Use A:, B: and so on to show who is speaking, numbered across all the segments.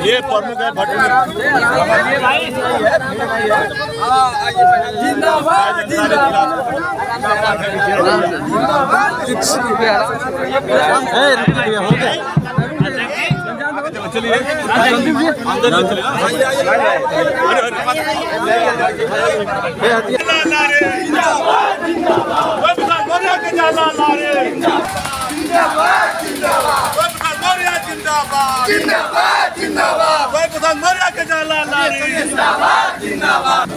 A: ये प्रमुख है भट्ट चलिए जिंदाबाद जिंदाबाद जिंदाबाद भाई प्रधान मौर्य के जाला लारी जिंदाबाद जिंदाबाद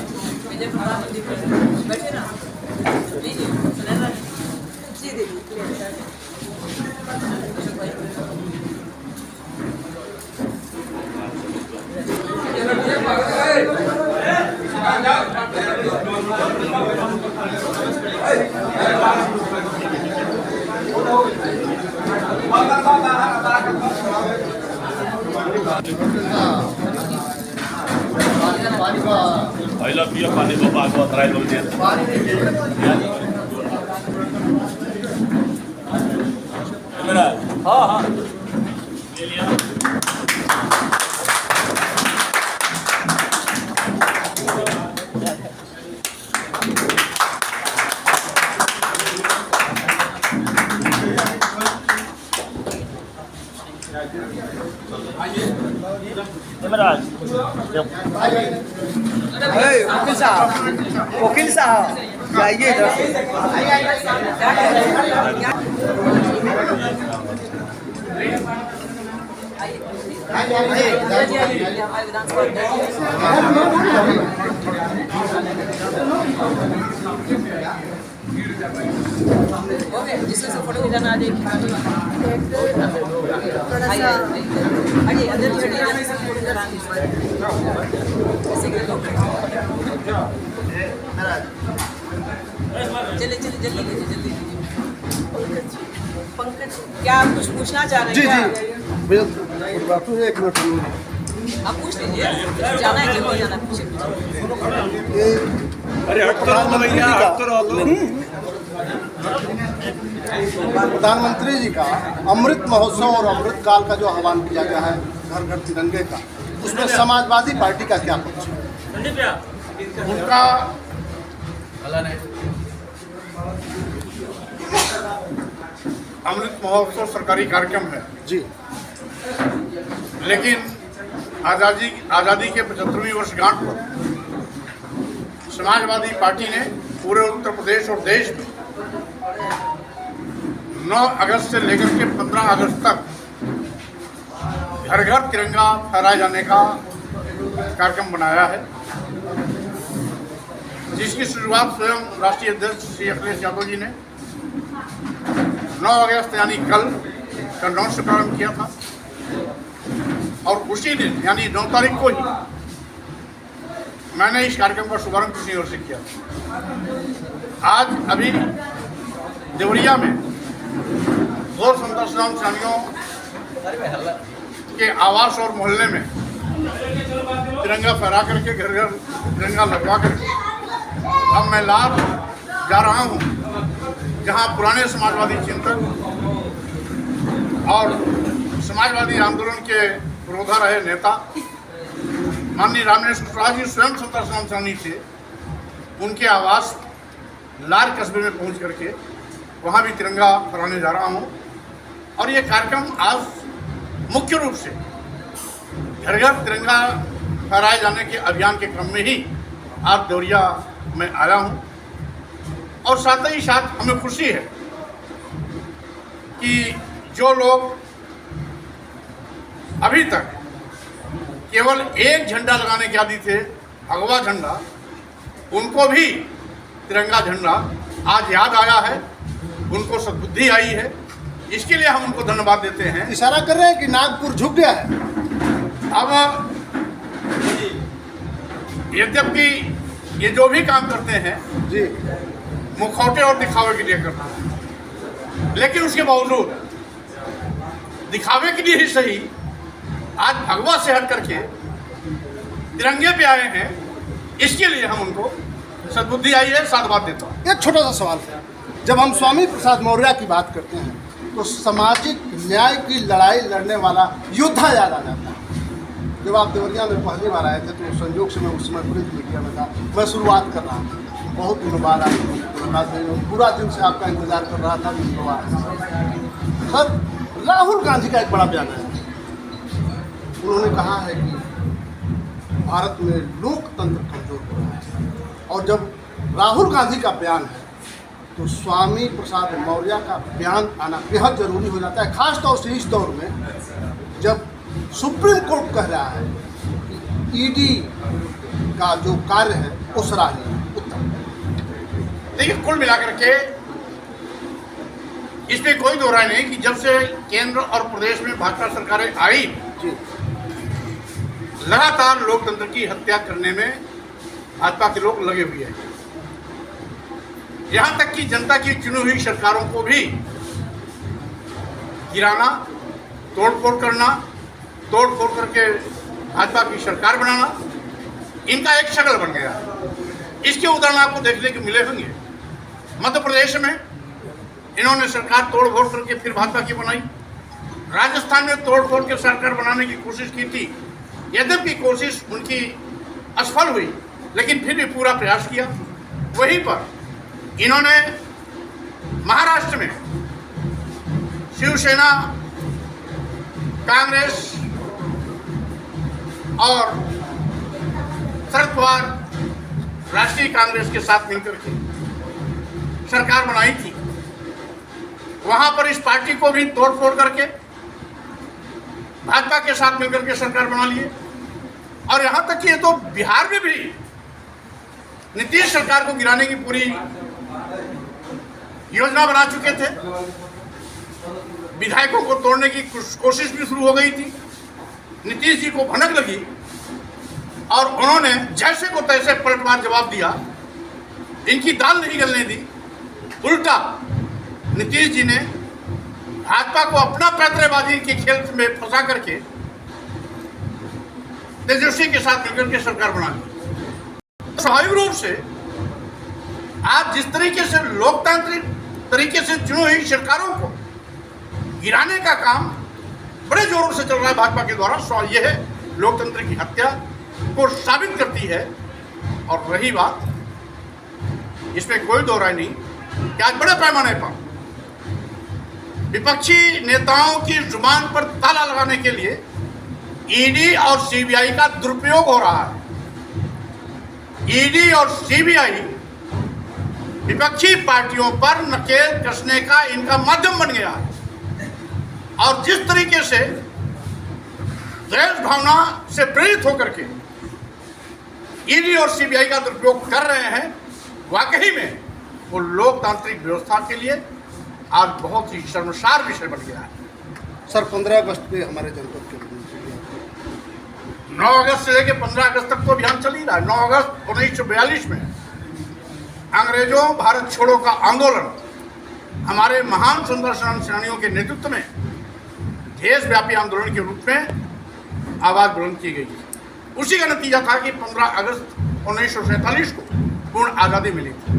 A: पहिला पियो पानी को बाग तराई लोग दे मेरा हां हां ले लिया
B: वकील साहब जाइए इधर से।
C: जिसमें से फोटो खिंचाना आ जाएगी आइए अंदर चलिए चलिए जल्दी कीजिए जल्दी कीजिए। पंकज क्या आप कुछ पूछना चाह रहे हैं?
B: जी एक मिनट
C: आप पूछ लीजिए। जाना है जल्दी जाना पीछे
A: अरे हट तो रहो भैया हट तो रहो
B: प्रधानमंत्री जी का अमृत महोत्सव और अमृत काल का जो आह्वान किया गया है घर घर तिरंगे का, उसमें समाजवादी पार्टी का क्या पक्ष है?
D: उनका अमृत महोत्सव सरकारी कार्यक्रम है
B: जी,
D: लेकिन आज़ादी के 75वीं वर्षगांठ पर समाजवादी पार्टी ने पूरे उत्तर प्रदेश और देश में 9 अगस्त से लेकर के 15 अगस्त तक घर घर तिरंगा फहराए जाने का कार्यक्रम बनाया है, जिसकी शुरुआत स्वयं राष्ट्रीय अध्यक्ष श्री अखिलेश यादव जी ने 9 अगस्त यानी कल कन्नौज से प्रारंभ किया था और उसी दिन यानी 9 तारीख को ही मैंने इस कार्यक्रम का शुभारंभ कृषि ओर से किया। आज अभी देवरिया में 2 स्वतंत्रता संग्राम सेनानियों के आवास और मोहल्ले में तिरंगा फहरा करके घर घर तिरंगा लगवा करके अब मैं लार जा रहा हूँ, जहाँ पुराने समाजवादी चिंतक और समाजवादी आंदोलन के पुरोधा रहे नेता माननीय रामनेश कुशवाहा जी स्वयं स्वतंत्रता संग्राम सेनानी थे, उनके आवास लार कस्बे में पहुँच करके वहाँ भी तिरंगा फहराने जा रहा हूँ। और ये कार्यक्रम आज मुख्य रूप से घर घर तिरंगा फहराए जाने के अभियान के क्रम में ही आज देवरिया में आया हूँ। और साथ ही साथ हमें खुशी है कि जो लोग अभी तक केवल एक झंडा लगाने के आदी थे, भगवा झंडा, उनको भी तिरंगा झंडा आज याद आया है, उनको सद्बुद्धि आई है। इसके लिए हम उनको धन्यवाद देते हैं।
B: इशारा कर रहे हैं कि नागपुर झुक गया है।
D: अब यद्यपि ये जो भी काम करते हैं
B: जी,
D: मुखौटे और दिखावे के लिए करते हैं, लेकिन उसके बावजूद दिखावे के लिए ही सही आज भगवा से हट करके तिरंगे पे आए हैं। इसके लिए हम उनको सद्बुद्धि आई है, साधुवाद देता हूँ।
B: एक छोटा सा सवाल है, जब हम स्वामी प्रसाद मौर्य की बात करते हैं तो सामाजिक न्याय की लड़ाई लड़ने वाला योद्धा याद आ जाता है। जब आप देवरिया में पहली बार आए थे तो संयोग से मैं उस समय प्रिंट मीडिया में था, मैं शुरुआत कर रहा था, बहुत दिनों बाद आए, पूरा दिन से आपका इंतजार कर रहा था। सर, राहुल गांधी का एक बड़ा बयान है। उन्होंने कहा है कि भारत में लोकतंत्र कमजोर हो रहा है, और जब राहुल गांधी का बयान है तो स्वामी प्रसाद मौर्य का बयान आना बेहद जरूरी हो जाता है, खास तौर से इस दौर में जब सुप्रीम कोर्ट कह रहा है कि ईडी का जो कार्य है वो सराहनीय है। उत्तर
D: देखिए, कुल मिलाकर के इसमें कोई दो राय नहीं कि जब से केंद्र और प्रदेश में भाजपा सरकारें आई, लगातार लोकतंत्र की हत्या करने में भाजपा के लोग लगे हुए हैं। यहां तक कि जनता की चुनी हुई सरकारों को भी गिराना, तोड़फोड़ करना, तोड़फोड़ करके भाजपा की सरकार बनाना इनका एक शक्ल बन गया है। इसके उदाहरण आपको देखने को मिले होंगे। मध्य प्रदेश में इन्होंने सरकार तोड़-फोड़ करके फिर भाजपा की बनाई। राजस्थान में तोड़-फोड़ के सरकार बनाने की कोशिश की थी, यद्यपि कोशिश उनकी असफल हुई, लेकिन फिर भी पूरा प्रयास किया। वहीं पर इन्होंने महाराष्ट्र में शिवसेना, कांग्रेस और शरद पवार राष्ट्रीय कांग्रेस के साथ मिलकर के सरकार बनाई थी। वहां पर इस पार्टी को भी तोड़-फोड़ करके भाजपा के साथ मिलकर के सरकार बना लिए। और यहां तक कि ये तो बिहार में भी नीतीश सरकार को गिराने की पूरी योजना बना चुके थे। विधायकों को तोड़ने की कोशिश भी शुरू हो गई थी। नीतीश जी को भनक लगी और उन्होंने जैसे को तैसे पलटवार जवाब दिया। इनकी दाल नहीं गलने दी, उल्टा नीतीश जी ने भाजपा को अपना पैतरेबाजी के खेल में फंसा करके तेजस्वी के साथ मिलकर के सरकार बना ली। स्वाभाविक रूप से आज जिस तरीके से लोकतांत्रिक तरीके से चुनी हुई सरकारों को गिराने का काम बड़े जोरों से चल रहा है भाजपा के द्वारा, सवाल यह है लोकतंत्र की हत्या को साबित करती है। और रही बात, इसमें कोई दो राय नहीं कि आज बड़े पैमाने पर विपक्षी नेताओं की जुबान पर ताला लगाने के लिए ईडी और सीबीआई का दुरुपयोग हो रहा है। ईडी और सीबीआई विपक्षी पार्टियों पर नकेल कसने का इनका माध्यम बन गया है। और जिस तरीके से द्वेष भावना से प्रेरित होकर के ईडी और सीबीआई का दुरुपयोग कर रहे हैं, वाकई में वो लोकतांत्रिक व्यवस्था के लिए आज बहुत ही शर्मसार विषय बन गया है।
B: सर, 15 अगस्त पे हमारे जनपद के
D: 9 अगस्त से लेकर 15 अगस्त तक तो अभियान चल ही रहा है। 9 अगस्त 1942 में अंग्रेजों भारत छोड़ो का आंदोलन हमारे महान स्वतंत्रता सेनानियों के नेतृत्व में देशव्यापी आंदोलन के रूप में आवाज बुलंद की गई। उसी का नतीजा था कि 15 अगस्त 1947 को पूर्ण आज़ादी मिली थी।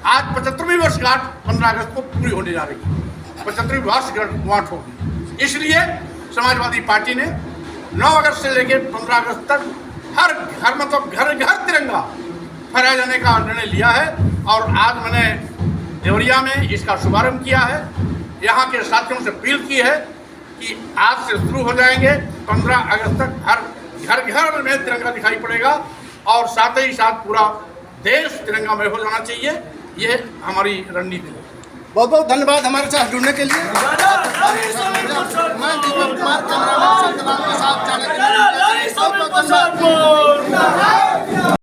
D: आज 75वीं वर्षगांठ 15 अगस्त को पूरी होने जा रही है। 75वीं वर्षगांठ होगी। इसलिए समाजवादी पार्टी ने 9 अगस्त से लेकर 15 अगस्त तक हर घर मतलब घर घर तिरंगा फहराए जाने का निर्णय लिया है। और आज मैंने देवरिया में इसका शुभारंभ किया है। यहाँ के साथियों से अपील की है कि आज से शुरू हो जाएंगे। 15 अगस्त तक हर घर घर में तिरंगा दिखाई पड़ेगा और साथ ही साथ पूरा देश तिरंगामय हो जाना चाहिए। ये हमारी रणनीति है।
B: बहुत बहुत धन्यवाद हमारे साथ जुड़ने के लिए। मैं दीपक कुमार कैमरामैन के साथ जाने के लिए बहुत बहुत धन्यवाद।